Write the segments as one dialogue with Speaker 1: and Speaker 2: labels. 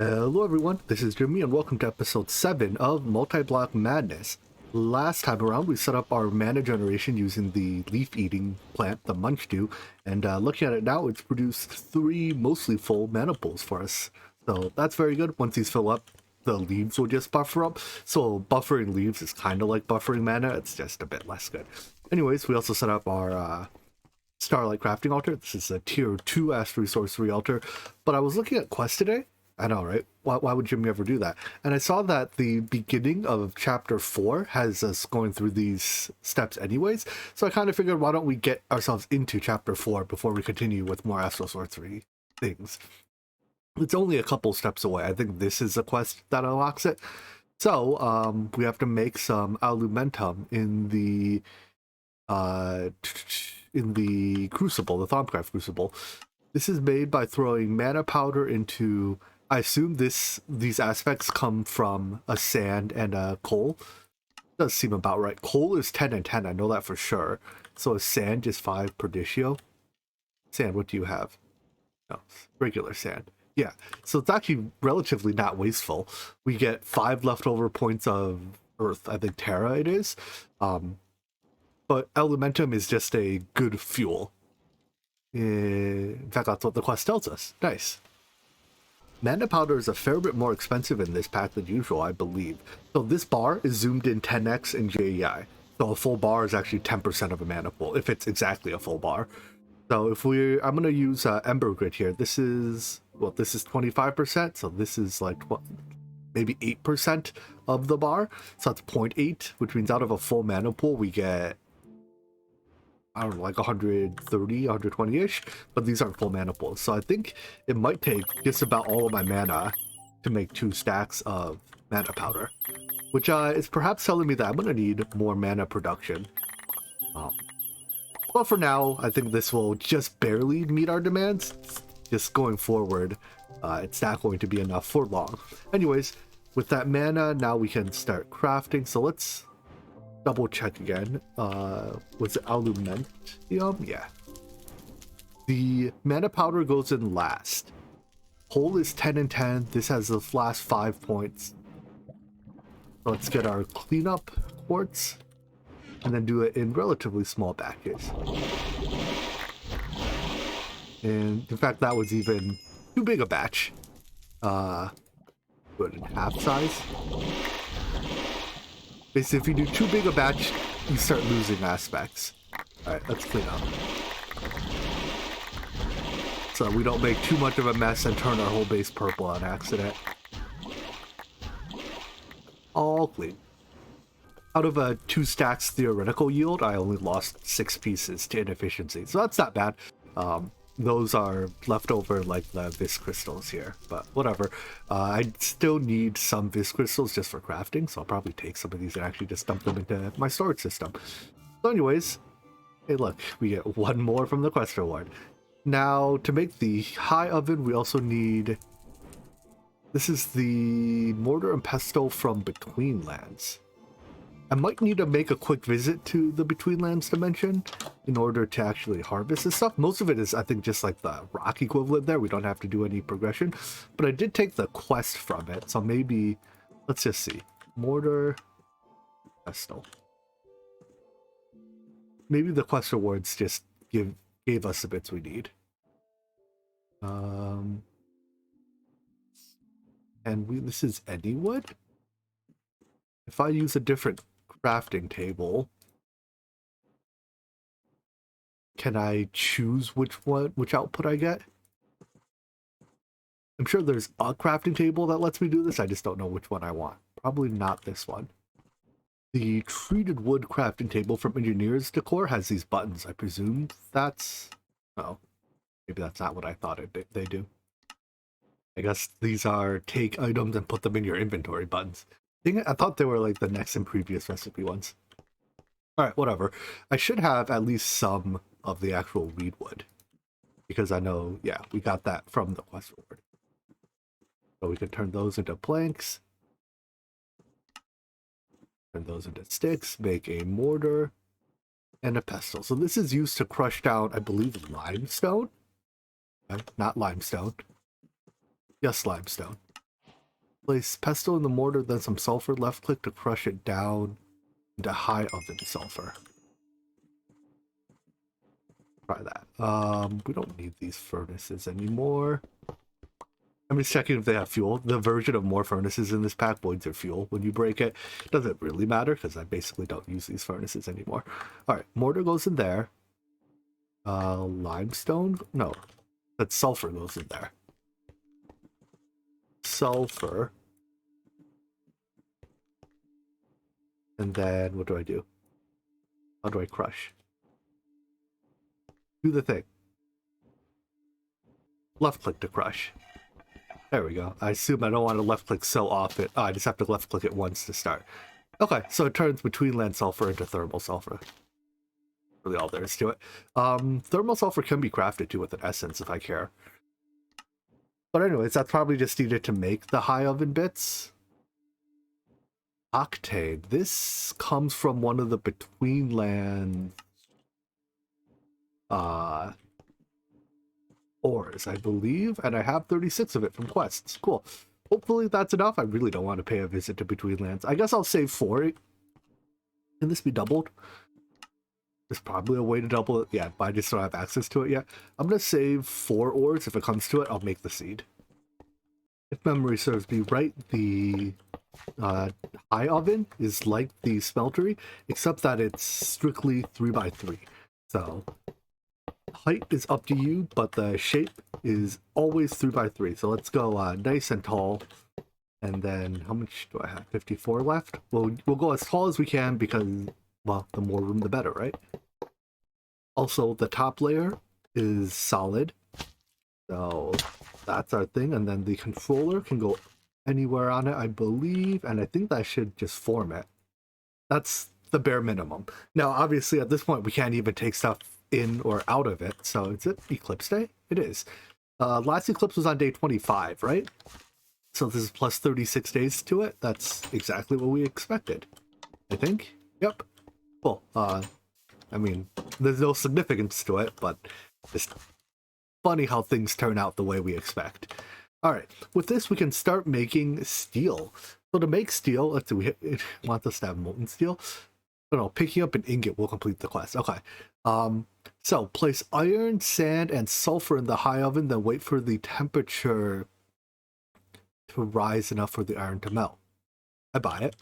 Speaker 1: Hello everyone, this is Jimmy and welcome to episode 7 of Multiblock Madness. Last time around we set up our mana generation using the leaf-eating plant, the Munch Dew, and looking at it now, it's produced 3 mostly full mana pools for us. So that's very good. Once these fill up, the leaves will just buffer up. So buffering leaves is kind of like buffering mana, it's just a bit less good. Anyways, we also set up our Starlight Crafting Altar. This is a tier 2 Astral Resource 3 altar, but I was looking at quests today. I know, right? Why would Jimmy ever do that? And I saw that the beginning of chapter 4 has us going through these steps anyways. So I kind of figured, why don't we get ourselves into chapter 4 before we continue with more Astral Sorcery things? It's only a couple steps away. I think this is a quest that unlocks it. So we have to make some alumentum in the crucible, the Thaumcraft crucible. This is made by throwing mana powder into, I assume these aspects come from a sand and a coal. Does seem about right. Coal is 10 and 10, I know that for sure. So a sand is 5 per ditio. Sand, what do you have? No, regular sand. Yeah, so it's actually relatively not wasteful. We get 5 leftover points of earth, I think Terra it is. But Elementum is just a good fuel. In fact, that's what the quest tells us. Nice. Mana powder is a fair bit more expensive in this pack than usual, I believe. So this bar is zoomed in 10x in JEI. So a full bar is actually 10% of a mana pool, if it's exactly a full bar. So if I'm going to use Ember Grit here. This is 25%. So this is like, what, maybe 8% of the bar. So that's 0.8, which means out of a full mana pool, we get, I don't know, like 130, 120-ish, but these aren't full mana pools. So I think it might take just about all of my mana to make 2 stacks of mana powder, which is perhaps telling me that I'm going to need more mana production. But for now, I think this will just barely meet our demands. Just going forward, it's not going to be enough for long. Anyways, with that mana, now we can start crafting. So let's double check again. Was it Attunement? Yeah. The mana powder goes in last. Whole is 10 and 10. This has the last 5 points. Let's get our cleanup quartz and then do it in relatively small batches. And in fact, that was even too big a batch. Put it in half size. Basically, if you do too big a batch, you start losing aspects. Alright, let's clean up. So we don't make too much of a mess and turn our whole base purple on accident. All clean. Out of a 2 stacks theoretical yield, I only lost 6 pieces to inefficiency. So that's not bad. Those are left over like the vis crystals here, but whatever. I still need some vis crystals just for crafting, so I'll probably take some of these and actually just dump them into my storage system. So anyways, hey look, we get 1 more from the quest reward. Now, to make the high oven, we also need... This is the Mortar and Pestle from Between Lands. I might need to make a quick visit to the Between Lands dimension in order to actually harvest this stuff. Most of it is, I think, just like the rock equivalent there. We don't have to do any progression. But I did take the quest from it, so maybe... Let's just see. Mortar... Pestle. Maybe the quest rewards just gave us the bits we need. And this is any wood? If I use a different crafting table, can I choose which output I get? I'm sure there's a crafting table that lets me do this. I just don't know which one I want. Probably not this one. The treated wood crafting table from Engineer's Decor has these buttons. I presume that's... Oh, maybe that's not what I thought they do. I guess these are take items and put them in your inventory buttons. I thought they were like the next and previous recipe ones. Alright, whatever. I should have at least some of the actual reed wood. Because I know, yeah, we got that from the quest reward. So we can turn those into planks. Turn those into sticks, make a mortar, and a pestle. So this is used to crush down, I believe, limestone? Not limestone. Yes, limestone. Place pestle in the mortar, then some sulfur. Left click to crush it down into high oven sulfur. Try that. We don't need these furnaces anymore. I'm just checking if they have fuel. The version of more furnaces in this pack voids their fuel when you break it. Doesn't really matter because I basically don't use these furnaces anymore. All right, mortar goes in there. Limestone? No, that sulfur goes in there. Sulfur. And then what do I do? How do I crush? Do the thing. Left click to crush. There we go. I assume I don't want to left click so often. Oh, I just have to left click it once to start. Okay, so it turns between land sulfur into thermal sulfur. Really all there is to it. Thermal sulfur can be crafted too with an essence if I care. But anyways, that's probably just needed to make the high oven bits. Octane. This comes from one of the between land ores, I believe, and I have 36 of it from quests. Cool. Hopefully that's enough. I really don't want to pay a visit to Between Lands. I guess I'll save 4. Can this be doubled? There's probably a way to double it. Yeah, but I just don't have access to it yet. I'm going to save 4 ores. If it comes to it, I'll make the seed. If memory serves me right, the high oven is like the smeltery, except that it's strictly 3x3. So height is up to you, but the shape is always 3x3. So let's go nice and tall. And then how much do I have? 54 left. We'll go as tall as we can because, well, the more room the better, right? Also, the top layer is solid, so that's our thing. And then the controller can go anywhere on it, I believe, and I think that should just form it. That's the bare minimum. Now, obviously, at this point, we can't even take stuff in or out of it. So is it Eclipse Day? It is. Last eclipse was on day 25, right? So this is plus 36 days to it. That's exactly what we expected, I think. Yep. Cool. I mean, there's no significance to it, but it's funny how things turn out the way we expect. All right, with this, we can start making steel. So to make steel, let's see, we want us to have molten steel. Oh, no, picking up an ingot will complete the quest. Okay. So place iron, sand, and sulfur in the high oven, then wait for the temperature to rise enough for the iron to melt. I buy it.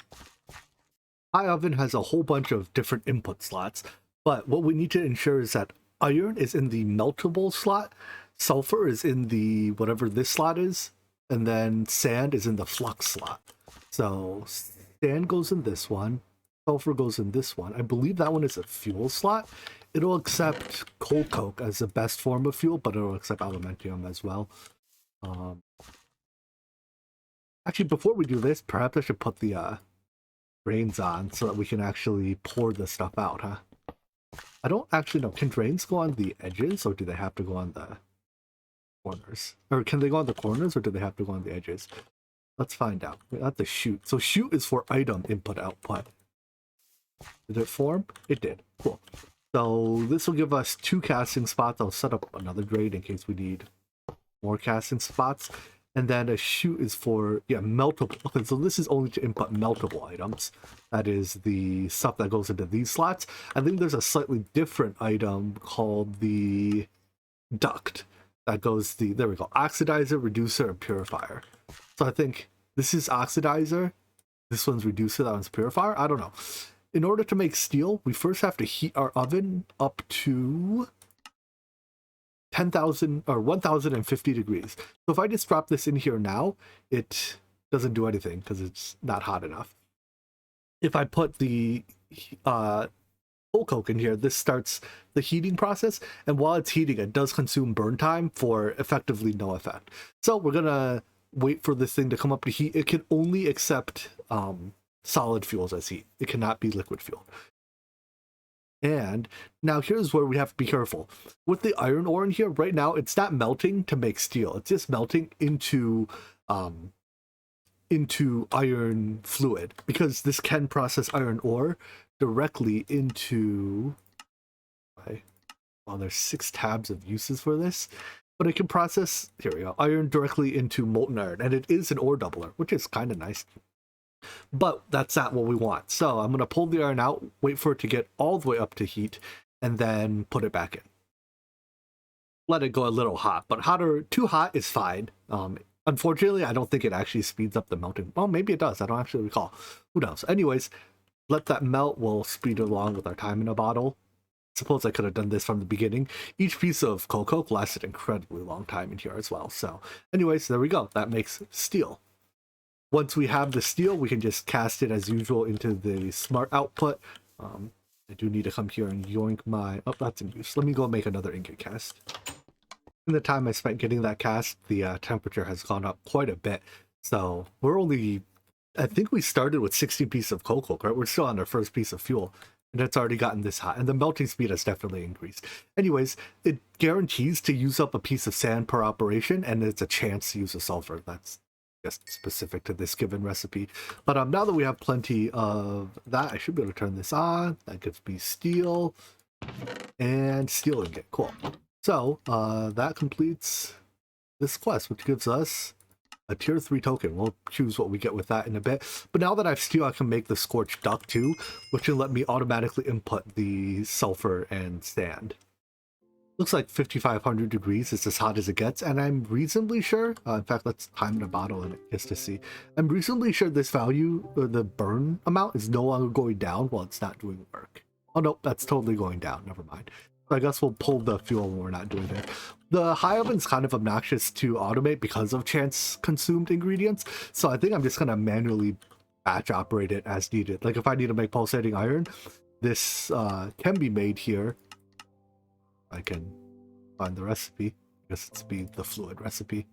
Speaker 1: High oven has a whole bunch of different input slots, but what we need to ensure is that iron is in the meltable slot, sulfur is in the whatever this slot is, and then sand is in the flux slot. So sand goes in this one, sulfur goes in this one. I believe that one is a fuel slot. It'll accept coal coke as the best form of fuel, but it'll accept aluminium as well. Actually, before we do this, perhaps I should put the drains on so that we can actually pour this stuff out, huh? I don't actually know. Can drains go on the edges, or do they have to go on the corners? Or can they go on the corners, or do they have to go on the edges? Let's find out. We have to shoot. So shoot is for item input output. Did it form? It did. Cool. So this will give us 2 casting spots. I'll set up another drain in case we need more casting spots. And then a shoot is for, yeah, meltable. Okay, so this is only to input meltable items. That is the stuff that goes into these slots. I think there's a slightly different item called the duct that goes there we go, oxidizer, reducer, and purifier. So I think this is oxidizer, this one's reducer, that one's purifier. I don't know. In order to make steel, we first have to heat our oven up to 10,000 or 1,050 degrees. So if I just drop this in here now, it doesn't do anything because it's not hot enough. If I put the coal coke in here, this starts the heating process, and while it's heating, it does consume burn time for effectively no effect. So we're gonna wait for this thing to come up to heat. It can only accept solid fuels as heat. It cannot be liquid fuel. And now here's where we have to be careful. With the iron ore in here, right now, it's not melting to make steel. It's just melting into iron fluid, because this can process iron ore directly into... Well, there's 6 tabs of uses for this. but it can process, here we go, iron directly into molten iron, and it is an ore doubler, which is kind of nice. But that's not what we want. So I'm going to pull the iron out, wait for it to get all the way up to heat, and then put it back in. Let it go a little hot, but too hot is fine. Unfortunately, I don't think it actually speeds up the melting. Well, maybe it does. I don't actually recall. Who knows? Anyways, let that melt. We'll speed it along with our time in a bottle. Suppose I could have done this from the beginning. Each piece of coal coke lasted incredibly long time in here as well. So anyways, there we go. That makes steel. Once we have the steel, we can just cast it as usual into the smart output. I do need to come here and yoink my... Oh, that's in use. Let me go make another ingot cast. In the time I spent getting that cast, the temperature has gone up quite a bit. So we're only... I think we started with 60 pieces of coal coke, right? We're still on our first piece of fuel. And it's already gotten this hot. And the melting speed has definitely increased. Anyways, it guarantees to use up a piece of sand per operation, and it's a chance to use a sulfur. That's just specific to this given recipe. But now that we have plenty of that, I should be able to turn this on. That gives me steel and steel ingot. Cool. So that completes this quest, which gives us a tier 3 token. We'll choose what we get with that in a bit. But now that I have steel, I can make the scorched duck too, which will let me automatically input the sulfur and sand. Looks like 5,500 degrees is as hot as it gets, and I'm reasonably sure, in fact, let's time in a bottle in it just to see. I'm reasonably sure this value, or the burn amount, is no longer going down while it's not doing work. Oh no, that's totally going down, never mind. So I guess we'll pull the fuel when we're not doing it. The high oven's kind of obnoxious to automate because of chance consumed ingredients, so I think I'm just gonna manually batch operate it as needed. Like if I need to make pulsating iron, this can be made here. I can find the recipe. I guess it's the fluid recipe.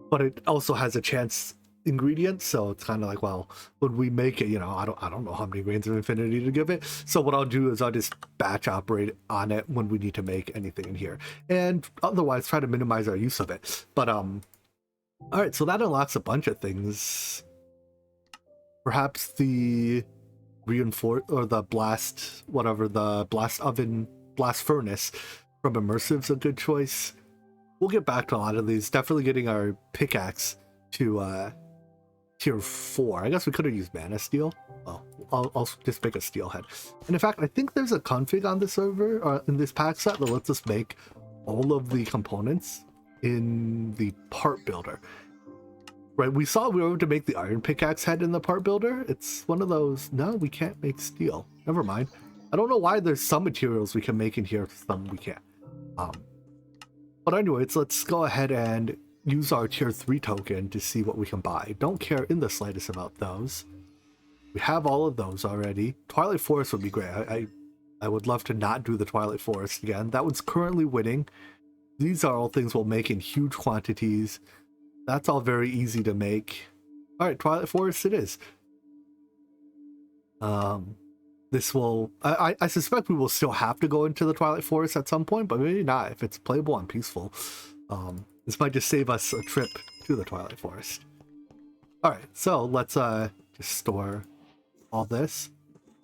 Speaker 1: But it also has a chance ingredient, so it's kind of like, well, when we make it, you know, I don't know how many grains of infinity to give it. So what I'll do is I'll just batch operate on it when we need to make anything in here. And otherwise try to minimize our use of it. But alright, so that unlocks a bunch of things. Perhaps the reinforce or the blast, whatever, the blast oven, blast furnace from Immersive's a good choice. We'll get back to a lot of these. Definitely getting our pickaxe to tier 4. I guess we could have used mana steel. Well, I'll just make a steelhead. And in fact, I think there's a config on the server, or in this pack set, that lets us make all of the components in the part builder. Right, we saw we were able to make the iron pickaxe head in the part builder. It's one of those, no, we can't make steel. Never mind. I don't know why there's some materials we can make in here, some we can't. But anyways, let's go ahead and use our tier 3 token to see what we can buy. Don't care in the slightest about those. We have all of those already. Twilight Forest would be great. I would love to not do the Twilight Forest again. That one's currently winning. These are all things we'll make in huge quantities. That's all very easy to make. Alright, Twilight Forest it is. This will... I suspect we will still have to go into the Twilight Forest at some point, but maybe not if it's playable and peaceful. This might just save us a trip to the Twilight Forest. Alright, so let's just store all this.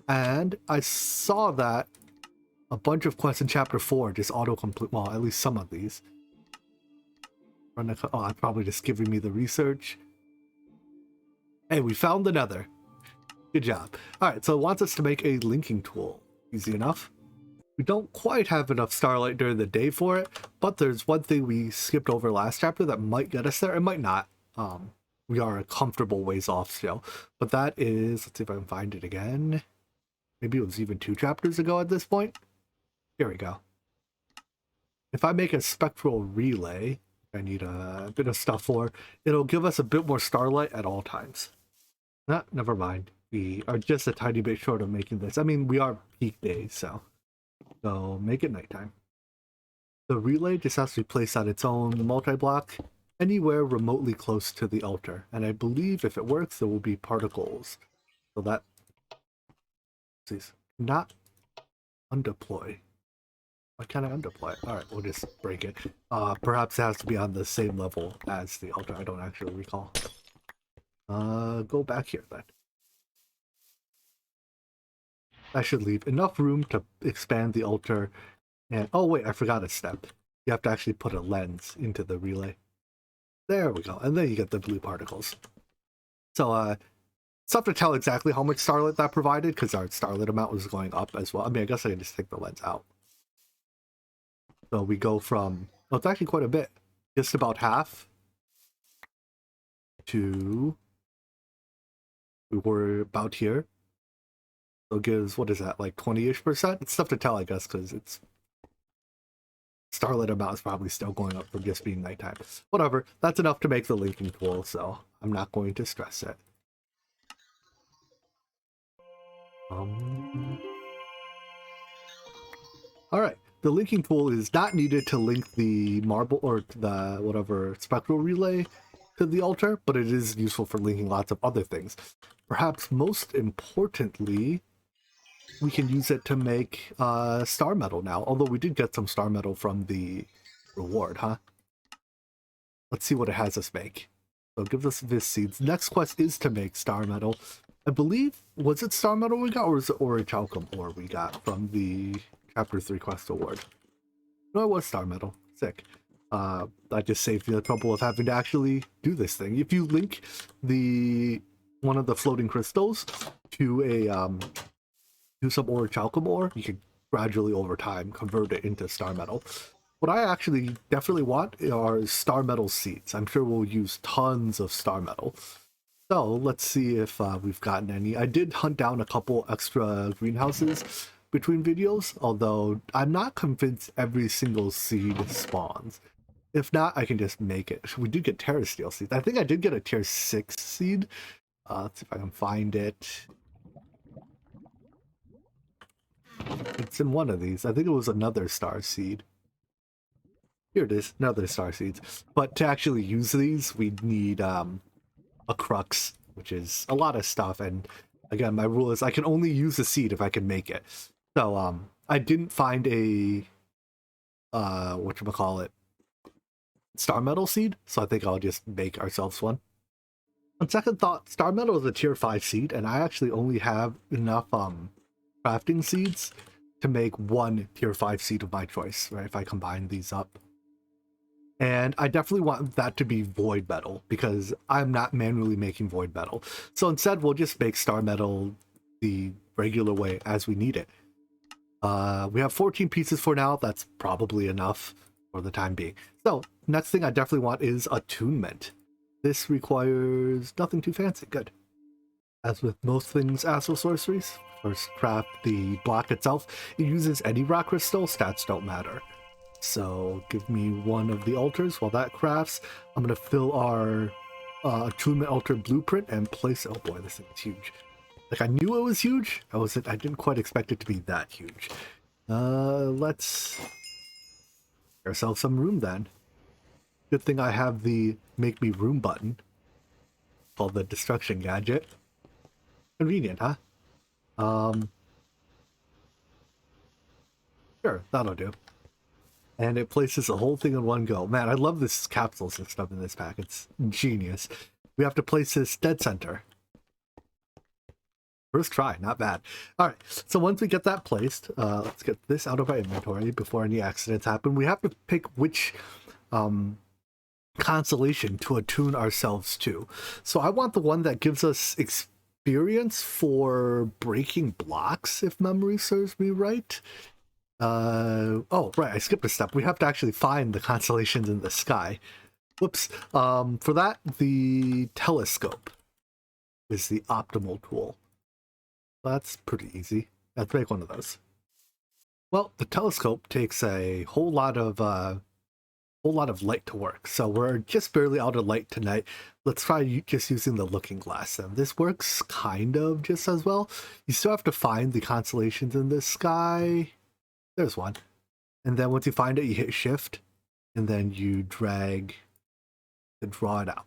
Speaker 1: And I saw that a bunch of quests in Chapter 4 just auto-complete, well, at least some of these. Oh, I'm probably just giving me the research. Hey, we found the nether. Good job. Alright, so it wants us to make a linking tool. Easy enough. We don't quite have enough starlight during the day for it, but there's one thing we skipped over last chapter that might get us there. It might not. We are a comfortable ways off still. But that is, let's see if I can find it again. Maybe it was even 2 chapters ago at this point. Here we go. If I make a spectral relay, I need a bit of stuff for, it'll give us a bit more starlight at all times. Never mind. We are just a tiny bit short of making this. I mean, we are peak days, so make it nighttime. The relay just has to be placed on its own multi-block anywhere remotely close to the altar. And I believe if it works, there will be particles. So that, please, not undeploy. Why can't I undeploy it? Alright, we'll just break it. Perhaps it has to be on the same level as the altar. I don't actually recall. Go back here then. That should leave enough room to expand the altar. And oh wait, I forgot a step. You have to actually put a lens into the relay. There we go. And then you get the blue particles. So it's tough to tell exactly how much starlit that provided because our starlit amount was going up as well. I mean, I guess I can just take the lens out. So we go from, well, it's actually quite a bit, just about half to, we were about here. So it gives, what is that, like 20-ish%? It's tough to tell, I guess, because it's starlit amount is probably still going up from just being nighttime. Whatever, that's enough to make the linking tool, so I'm not going to stress it. Alright, the linking tool is not needed to link the marble or the whatever spectral relay to the altar, but it is useful for linking lots of other things. Perhaps most importantly, we can use it to make star metal now, although we did get some star metal from the reward, huh? Let's see what it has us make. So it gives us Vis seeds. Next quest is to make star metal. I believe, was it star metal we got, or was it orichalcum ore we got from the Chapter 3 quest award? No, it was star metal. Sick. I just saved me the trouble of having to actually do this thing. If you link one of the floating crystals to a to some orichalcum ore, you can gradually over time convert it into star metal. What I actually definitely want are star metal seeds. I'm sure we'll use tons of star metal. So let's see if we've gotten any. I did hunt down a couple extra greenhouses between videos, although I'm not convinced every single seed spawns. If not, I can just make it. We did get Terra Steel seeds. I think I did get a tier 6 seed. Let's see if I can find it. It's in one of these. I think it was another star seed. Here it is, another star seeds. But to actually use these, we need a crux, which is a lot of stuff. And again, my rule is I can only use a seed if I can make it. So I didn't find a whatchamacallit, star metal seed, so I think I'll just make ourselves one. On second thought, star metal is a tier 5 seed, and I actually only have enough crafting seeds to make one tier 5 seed of my choice, right? If I combine these up. And I definitely want that to be void metal because I'm not manually making void metal. So instead, we'll just make star metal the regular way as we need it. We have 14 pieces for now. That's probably enough for the time being. So next thing I definitely want is Attunement. This requires nothing too fancy. Good. As with most things Astral Sorceries, first craft the block itself. It uses any rock crystal, stats don't matter. So give me one of the altars while that crafts. I'm going to fill our Attunement altar blueprint and place, oh boy, this thing is huge. Like, I knew it was huge. I didn't quite expect it to be that huge. Let's get ourselves some room then. Good thing I have the make me room button called the destruction gadget. Convenient, huh? Sure, that'll do. And it places the whole thing in one go. Man, I love this capsule system in this pack. It's genius. We have to place this dead center. First try, not bad. All right, so once we get that placed, let's get this out of our inventory before any accidents happen. We have to pick which constellation to attune ourselves to. So I want the one that gives us experience for breaking blocks, if memory serves me right. Oh, right, I skipped a step. We have to actually find the constellations in the sky. Whoops. For that, the telescope is the optimal tool. That's pretty easy. Let's make one of those. Well, the telescope takes a whole lot of light to work, so we're just barely out of light tonight. Let's try just using the looking glass, and this works kind of just as well. You still have to find the constellations in the sky. There's one, and then once you find it, you hit shift, and then you drag to draw it out.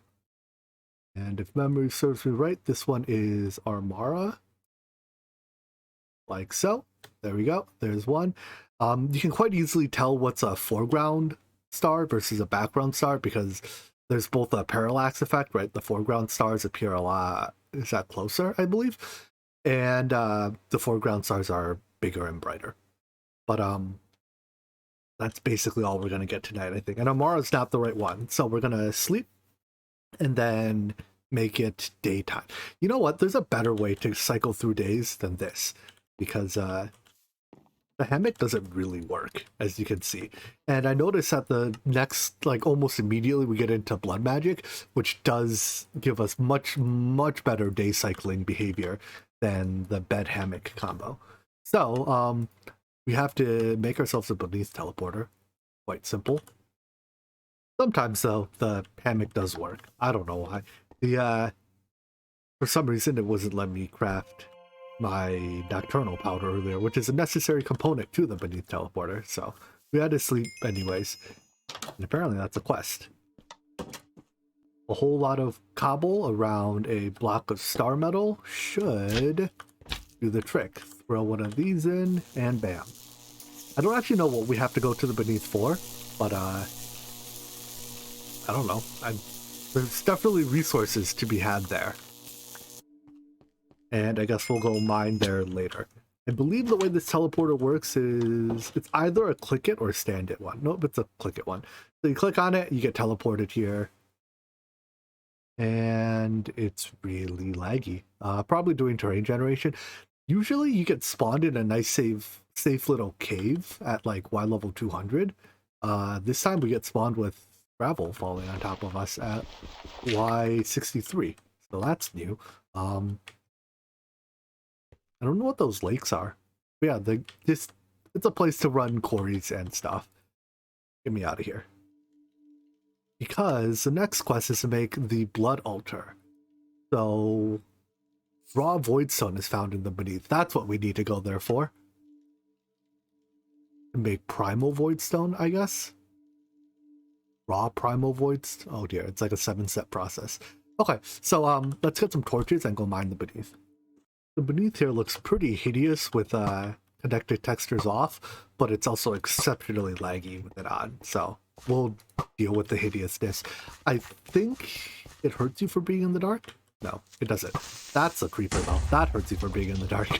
Speaker 1: And if memory serves me right, this one is Armara. Like so. There we go. There's one. You can quite easily tell what's a foreground star versus a background star because there's both a parallax effect, right? The foreground stars appear a lot, is that closer, I believe? And the foreground stars are bigger and brighter. But That's basically all we're gonna get tonight, I think. And tomorrow's not the right one, so we're gonna sleep and then make it daytime. You know what? There's a better way to cycle through days than this, because the hammock doesn't really work, as you can see. And I noticed that the next, like almost immediately, we get into blood magic, which does give us much better day cycling behavior than the bed hammock combo. So we have to make ourselves a beneath teleporter. Quite simple. Sometimes though, the hammock does work. I don't know why. The for some reason it wasn't letting me craft my nocturnal powder earlier, which is a necessary component to the beneath teleporter. So we had to sleep anyways. And apparently that's a quest. A whole lot of cobble around a block of star metal should do the trick. Throw one of these in and bam. I don't actually know what we have to go to the beneath for, but I don't know. There's definitely resources to be had there. And I guess we'll go mine there later. I believe the way this teleporter works is it's either a click it or stand it one. Nope, it's a click it one. So you click on it, you get teleported here. And it's really laggy. Probably doing terrain generation. Usually you get spawned in a nice safe little cave at like Y level 200. This time we get spawned with gravel falling on top of us at Y63. So that's new. I don't know what those lakes are. But yeah, it's a place to run quarries and stuff. Get me out of here. Because the next quest is to make the blood altar. So raw voidstone is found in the beneath. That's what we need to go there for. Make primal voidstone, I guess. Raw primal voidstone. Oh dear, it's like a 7-step process. Okay, so let's get some torches and go mine the beneath. The beneath here looks pretty hideous with connected textures off, but it's also exceptionally laggy with it on. So we'll deal with the hideousness. I think it hurts you for being in the dark. No, it doesn't. That's a creeper though. That hurts you for being in the dark.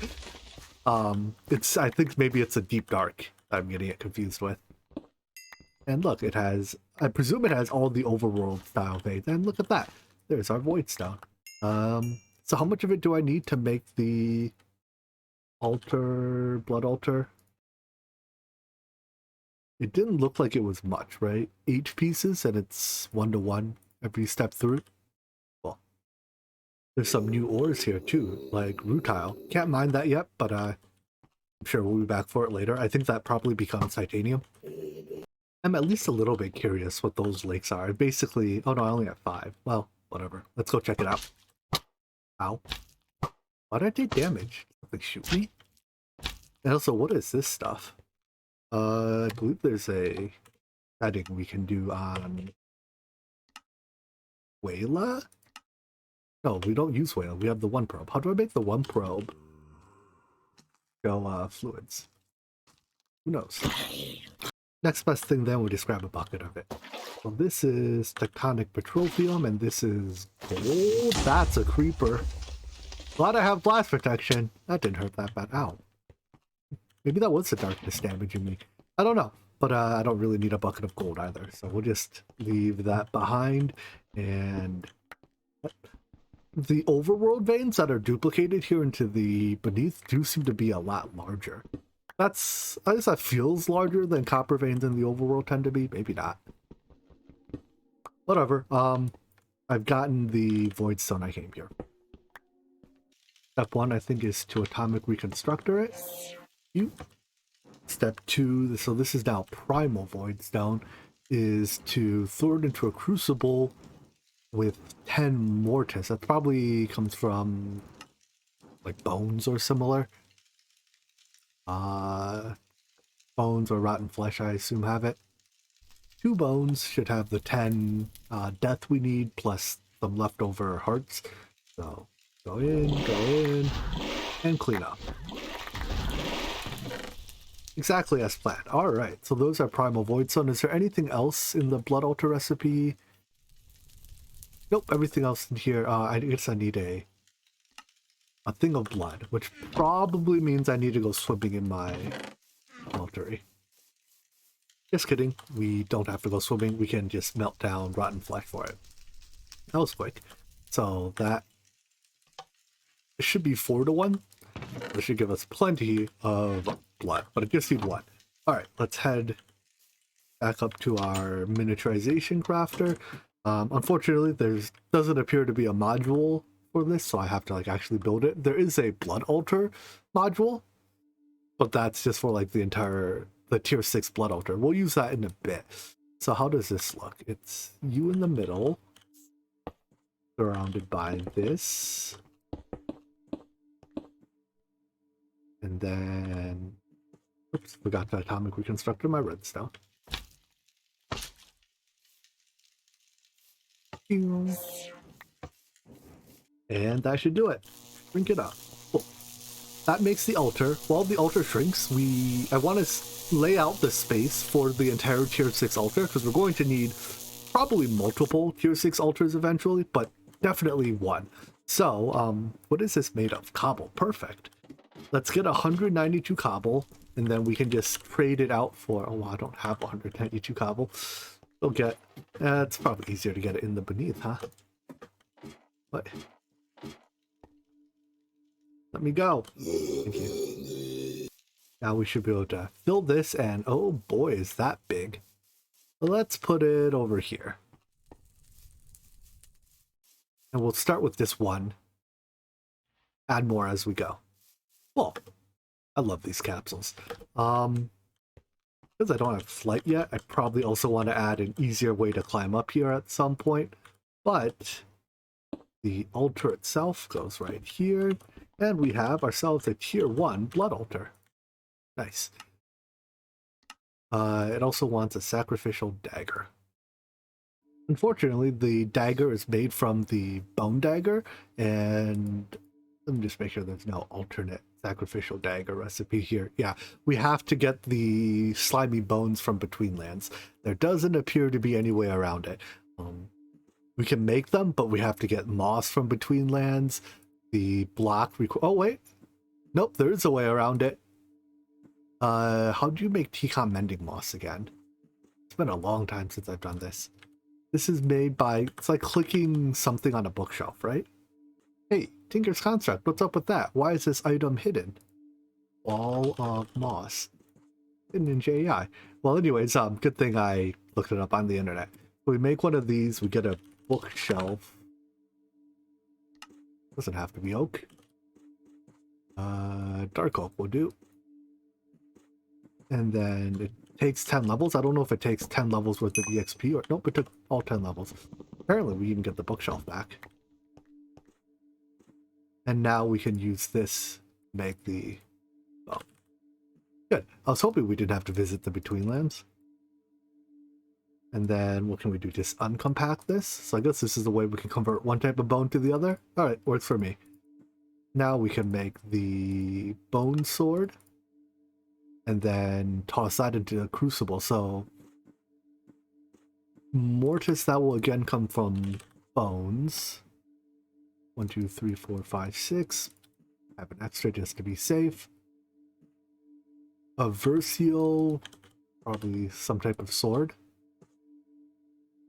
Speaker 1: I think maybe it's a deep dark I'm getting it confused with. And look, I presume it has all the overworld style veins. And look at that. There's our voidstone. So how much of it do I need to make the blood altar? It didn't look like it was much, right? 8 pieces and it's 1-to-1 every step through. Well, there's some new ores here too, like rutile. Can't mine that yet, but I'm sure we'll be back for it later. I think that probably becomes titanium. I'm at least a little bit curious what those lakes are. Basically, oh no, I only have 5. Well, whatever. Let's go check it out. Ow. Why did I take damage? Something shoot me? And also, what is this stuff? I believe there's a setting we can do on Wayla? No, we don't use Wayla. We have the one probe. How do I make the one probe go fluids? Who knows? Next best thing then, we just grab a bucket of it. So this is tectonic petroleum, and this is gold. That's a creeper. Glad I have blast protection. That didn't hurt that bad. Ow. Maybe that was the darkness damaging me. I don't know. But I don't really need a bucket of gold either. So we'll just leave that behind. And the overworld veins that are duplicated here into the beneath do seem to be a lot larger. I guess that feels larger than copper veins in the overworld tend to be. Maybe not. Whatever. I've gotten the voidstone I came here. Step 1, I think, is to atomic reconstructor it. Step 2, so this is now primal voidstone, is to throw it into a crucible with 10 mortis. That probably comes from like bones or similar. Bones or rotten flesh, I assume, have it. 2 bones should have the 10 death we need, plus some leftover hearts. So go in, and clean up. Exactly as planned. Alright, so those are primal voidstone. Is there anything else in the blood altar recipe? Nope, everything else in here. I guess I need a thing of blood, which probably means I need to go swimming in my altar. Just kidding. We don't have to go swimming. We can just melt down rotten flesh for it. That was quick. So that should be 4-1. This should give us plenty of blood, but it just needs 1. Alright, let's head back up to our Miniaturization Crafter. Unfortunately, there doesn't appear to be a module for this, so I have to like actually build it. There is a blood altar module, but that's just for like the tier 6 blood altar. We'll use that in a bit. So how does this look? It's you in the middle, surrounded by this. And then, oops, forgot the atomic reconstructor, my redstone. And that should do it. Shrink it up. Cool. That makes the altar. While the altar shrinks, I want to lay out the space for the entire tier 6 altar, because we're going to need probably multiple tier 6 altars eventually, but definitely one. So, what is this made of? Cobble. Perfect. Let's get 192 cobble, and then we can just trade it out for... Oh, I don't have 192 cobble. We'll get... it's probably easier to get it in the beneath, huh? What? Let me go. Thank you. Now we should be able to fill this, and oh boy, is that big. Let's put it over here. And we'll start with this one. Add more as we go. Well, I love these capsules. Because I don't have flight yet, I probably also want to add an easier way to climb up here at some point. But the altar itself goes right here, and we have ourselves a tier 1 blood altar. Nice. It also wants a sacrificial dagger. Unfortunately, the dagger is made from the bone dagger, and let me just make sure there's no alternate sacrificial dagger recipe here. Yeah, we have to get the slimy bones from Between Lands. There doesn't appear to be any way around it. We can make them, but we have to get moss from Between Lands. The block... Oh, wait. Nope, there is a way around it. How do you make Ticon mending moss again? It's been a long time since I've done this. This is made by... It's like clicking something on a bookshelf, right? Hey, Tinker's Construct, what's up with that? Why is this item hidden? Ball of moss. Hidden in JEI. Well, anyways, good thing I looked it up on the internet. We make one of these, we get a bookshelf. Doesn't have to be oak. Dark oak will do. And then it takes 10 levels. I don't know if it takes 10 levels worth of EXP or... Nope, it took all 10 levels. Apparently we even get the bookshelf back. And now we can use this to make the... Oh, good. I was hoping we didn't have to visit the Between Lands. And then what can we do? Just uncompact this? So I guess this is the way we can convert one type of bone to the other. Alright, works for me. Now we can make the bone sword. And then toss that into a crucible. So mortis, that will again come from bones. 1, 2, 3, 4, 5, 6. Have an extra just to be safe. A versial, probably some type of sword.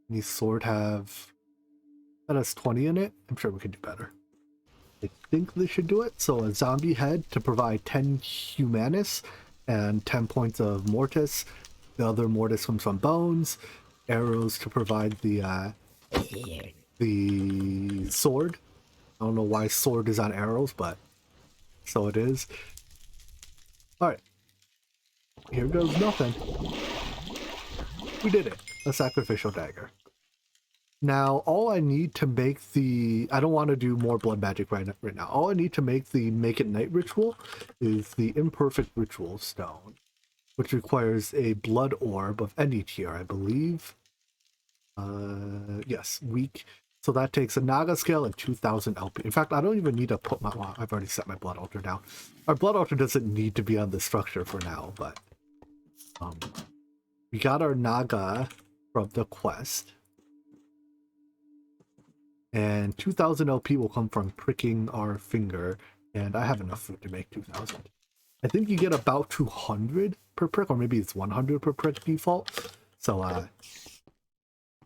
Speaker 1: These sword have... That has 20 in it. I'm sure we can do better. I think this should do it. So a zombie head to provide 10 humanus and 10 points of mortis. The other mortis comes from bones. Arrows to provide the sword. I don't know why sword is on arrows, but so it is. Alright. Here goes nothing. We did it. A sacrificial dagger. Now, all I need to make the... I don't want to do more blood magic right now. All I need to make the Make It Night ritual is the Imperfect Rituals stone, which requires a blood orb of any tier, I believe. Yes, weak. So that takes a Naga scale and 2000 LP. In fact, I don't even need to put my... Well, I've already set my blood altar down. Our blood altar doesn't need to be on the structure for now, but... we got our Naga from the quest. And 2000 LP will come from pricking our finger, and I have enough food to make 2000. I think you get about 200 per prick, or maybe it's 100 per prick default. So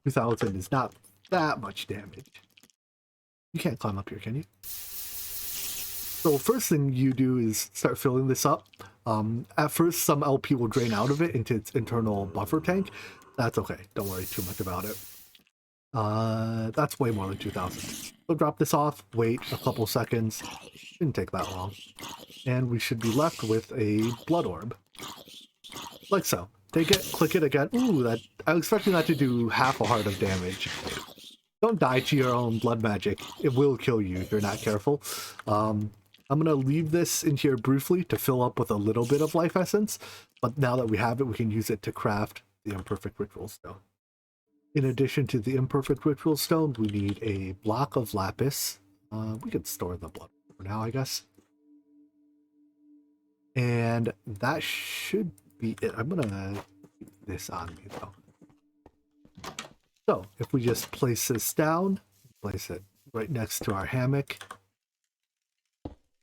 Speaker 1: 2000 is not that much damage. You can't climb up here, can you? So first thing you do is start filling this up. At first, some LP will drain out of it into its internal buffer tank. That's okay. Don't worry too much about it. That's way more than 2000. So drop this off, wait a couple seconds. Didn't take that long. And we should be left with a blood orb. Like so. Take it, click it again. Ooh, I was expecting that to do half a heart of damage. Don't die to your own blood magic. It will kill you if you're not careful. I'm going to leave this in here briefly to fill up with a little bit of life essence. But now that we have it, we can use it to craft the Imperfect Rituals stone. In addition to the Imperfect Ritual stone, we need a block of lapis. We could store the blood for now, I guess. And that should be it. I'm going to keep this on me, though. So, if we just place this down, place it right next to our hammock.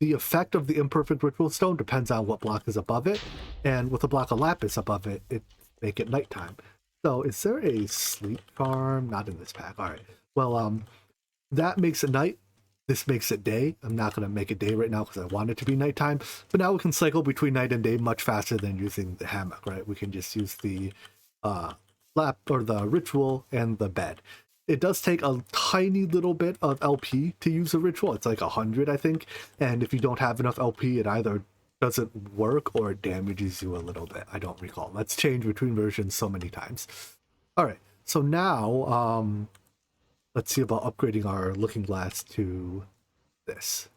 Speaker 1: The effect of the Imperfect Ritual stone depends on what block is above it. And with a block of lapis above it, it make it nighttime. So, is there a sleep charm? Not in this pack. All right. Well, that makes it night. This makes it day. I'm not going to make it day right now because I want it to be nighttime. But now we can cycle between night and day much faster than using the hammock, right? We can just use the the ritual and the bed. It does take a tiny little bit of LP to use a ritual. It's like 100, I think. And if you don't have enough LP, it either doesn't work or it damages you a little bit. I don't recall. Let's change between versions so many times. All right. So now, let's see about upgrading our looking glass to this.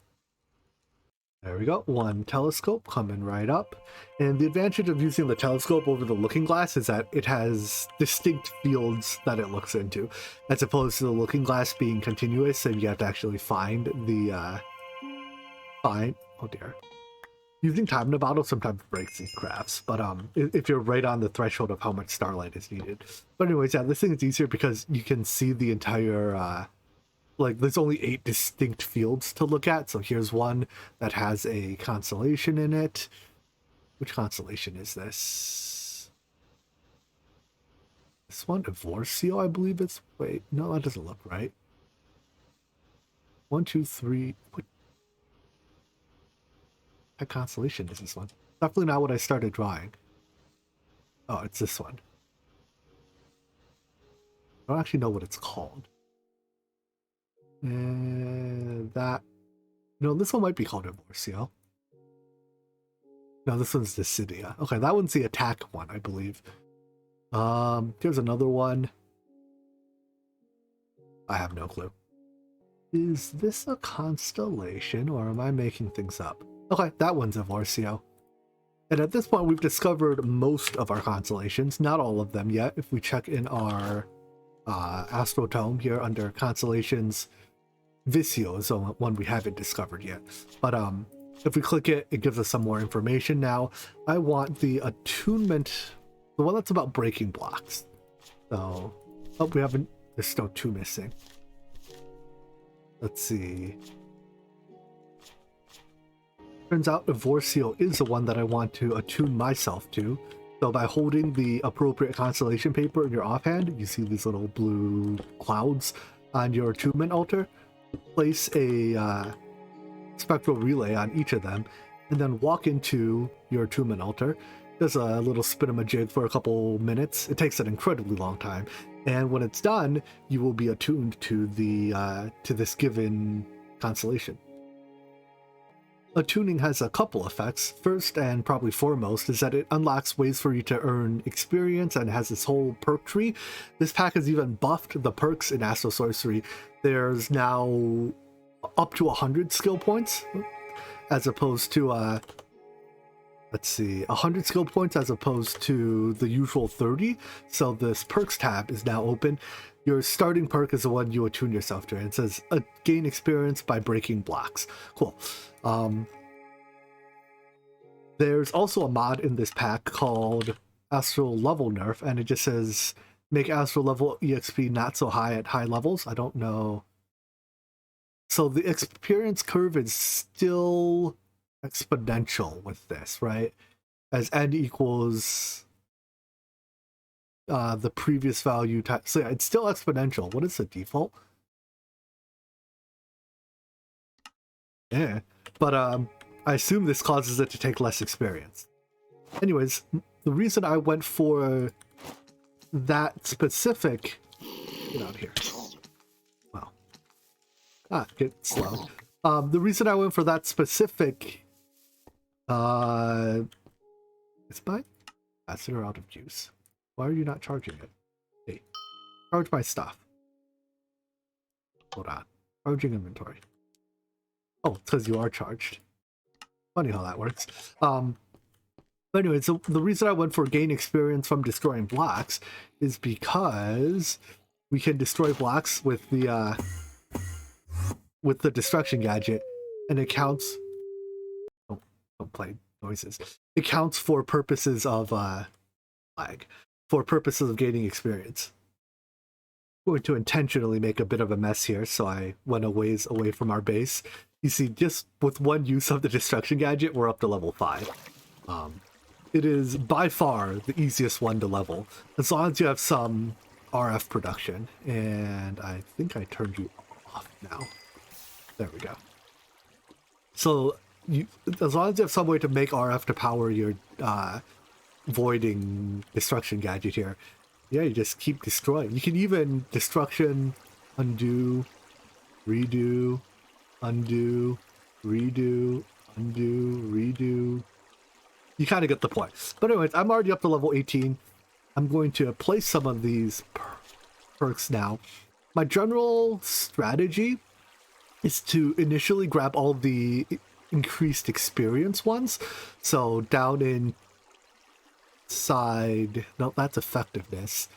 Speaker 1: There we go, one telescope coming right up. And the advantage of using the telescope over the looking glass is that it has distinct fields that it looks into, as opposed to the looking glass being continuous and you have to actually find the, oh dear. Using time in a bottle sometimes breaks these crafts, but if you're right on the threshold of how much starlight is needed. But anyways, yeah, this thing is easier because you can see the entire, like there's only 8 distinct fields to look at. So here's one that has a constellation in it. Which constellation is this? This one, Divorcio, I believe it's. Wait, no, that doesn't look right. 1, 2, 3. What constellation is this one? Definitely not what I started drawing. Oh, it's this one. I don't actually know what it's called. And that, no, this one might be called Divorcio. No, this one's Dissidia. Okay, that one's the attack one, I believe. Here's another one. I have no clue. Is this a constellation or am I making things up? Okay, that one's Divorcio. And at this point, we've discovered most of our constellations, not all of them yet. If we check in our Astrotome here under constellations, Vicio is the one we haven't discovered yet. But if we click it, it gives us some more information now. I want the Attunement, the one that's about breaking blocks. So, oh, we haven't, there's still 2 missing. Let's see. Turns out Divorcio is the one that I want to attune myself to. So by holding the appropriate constellation paper in your offhand, you see these little blue clouds on your attunement altar. Place a spectral relay on each of them, and then walk into your attunement altar. There's a little spin-a-majig for a couple minutes. It takes an incredibly long time, and when it's done, you will be attuned to the to this given constellation. Attuning has a couple effects. First and probably foremost is that it unlocks ways for you to earn experience and has this whole perk tree. This pack has even buffed the perks in Astro Sorcery. There's now up to 100 skill points as opposed to let's see, 100 skill points as opposed to the usual 30. So this perks tab is now open. Your starting perk is the one you attune yourself to. It says gain experience by breaking blocks. Cool. There's also a mod in this pack called Astral Level Nerf, and it just says make Astral Level EXP not so high at high levels. I don't know. So the experience curve is still exponential with this, right? As n equals the previous value times. So yeah, it's still exponential. What is the default? Yeah, but I assume this causes it to take less experience. Anyways, the reason I went for that specific... Get out of here. Wow. Get slow. The reason I went for that specific... Is my capacitor out of juice? Why are you not charging it? Hey, charge my stuff. Hold on. Charging inventory. Oh, it's because you are charged. Funny how that works. But anyway, so the reason I went for gain experience from destroying blocks is because we can destroy blocks with the destruction gadget, and it counts. Don't play noises. It counts for purposes of lag, for purposes of gaining experience. I'm going to intentionally make a bit of a mess here, so I went a ways away from our base. You see, just with one use of the destruction gadget, we're up to level 5. It is by far the easiest one to level, as long as you have some RF production. And I think I turned you off now. There we go. So, as long as you have some way to make RF to power your voiding destruction gadget here, yeah, you just keep destroying. You can even destruction, undo, redo, undo, redo, undo, redo. You kind of get the point. But anyways, I'm already up to level 18. I'm going to place some of these perks now. My general strategy is to initially grab all the increased experience ones. So down inside, no, that's effectiveness.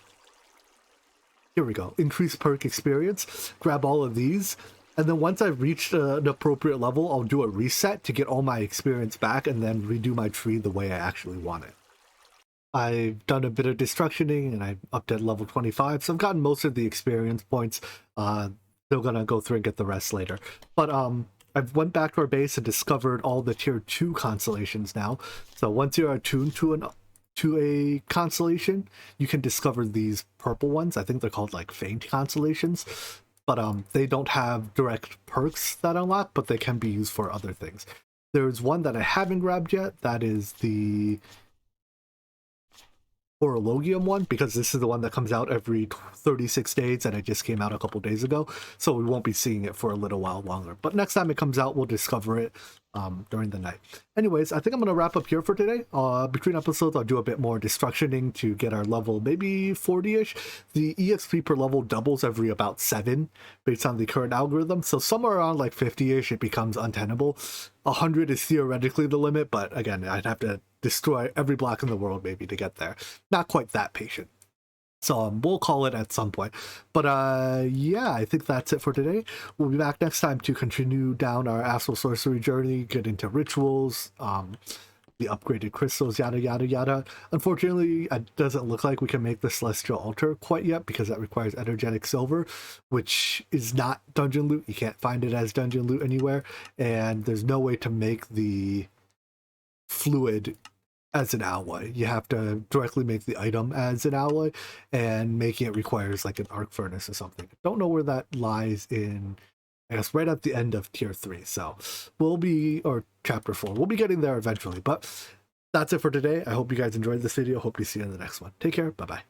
Speaker 1: Here we go. Increased perk experience. Grab all of these. And then once I've reached an appropriate level, I'll do a reset to get all my experience back and then redo my tree the way I actually want it. I've done a bit of destructioning and I'm up to level 25, so I've gotten most of the experience points. Still gonna go through and get the rest later. But I've went back to our base and discovered all the tier 2 constellations now. So once you're attuned to a constellation, you can discover these purple ones. I think they're called like faint constellations. But they don't have direct perks that unlock, but they can be used for other things. There's one that I haven't grabbed yet. That is the Horologium one, because this is the one that comes out every 36 days, and it just came out a couple days ago. So we won't be seeing it for a little while longer. But next time it comes out, we'll discover it during the night. Anyways, I think I'm going to wrap up here for today. Between episodes, I'll do a bit more destructioning to get our level maybe 40-ish. The EXP per level doubles every about 7 based on the current algorithm. So somewhere around like 50-ish, it becomes untenable. 100 is theoretically the limit, but again, I'd have to destroy every block in the world maybe to get there. Not quite that patient. So we'll call it at some point. But yeah, I think that's it for today. We'll be back next time to continue down our astral sorcery journey, get into rituals, the upgraded crystals, yada yada yada. Unfortunately, it doesn't look like we can make the celestial altar quite yet because that requires energetic silver, which is not dungeon loot. You can't find it as dungeon loot anywhere, and there's no way to make the fluid as an alloy. You have to directly make the item as an alloy, and making it requires like an arc furnace or something. Don't know where that lies in, I guess, right at the end of tier 3. So we'll be, or chapter 4, we'll be getting there eventually. But that's it for today. I hope you guys enjoyed this video. Hope to see you in the next one. Take care. Bye-bye.